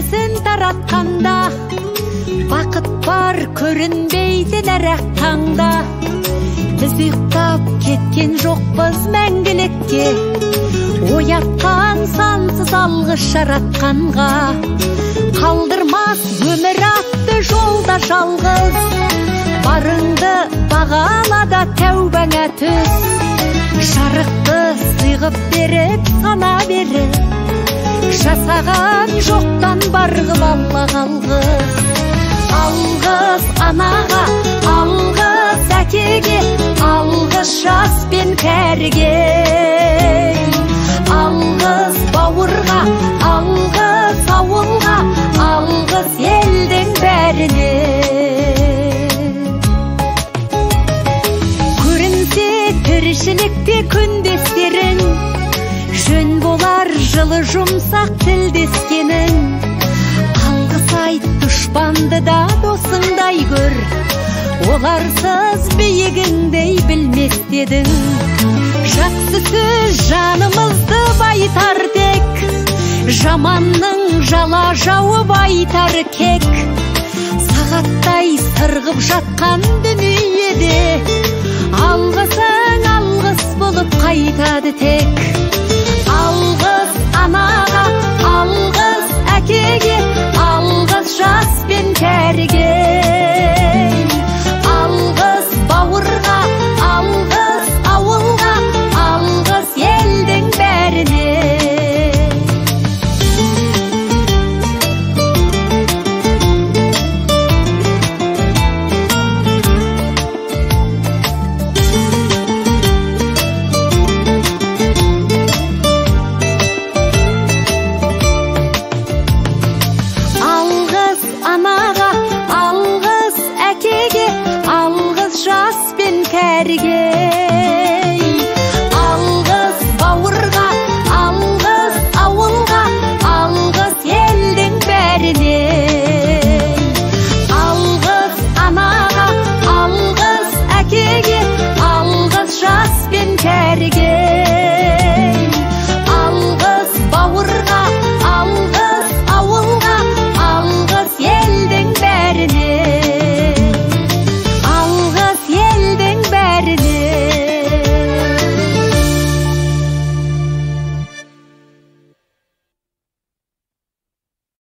пердесін таратқанда, бақыт бар көрінбейді нәрақ таңда. Біз ұйықтап кеткен жоқпыз мәңгілікке, оятқан сансыз алғыс жаратқанға. Қалдырмас өмір атты жолда жалғыз, барыңды бағалада тәубаңа түс. Жарықты сыйғып беріп сана беріп, жасаған жоқтан барғып алла қалғыз. Алғыс анаға, алғыс әкеге, алғыс жас пен кәріге. Алғыс бауырға, алғыс ауылға, алғыс елдің бәріне. Көрінсе тіршілікте күндестерің, жөн болар жылы жұмсақ тілдескенің. Алғыс айт дұшпанды да досыңдай көр, оларсыз биігіңдей білмес дедің. Жақсы сөз жанымызды байтар тек, жаманның жала жауып айтар кек. Сағаттай сырғып жатқан дүниеде, алғысың алғыс болып қайтады тек. Алғыс анаға, алғыс әкеге,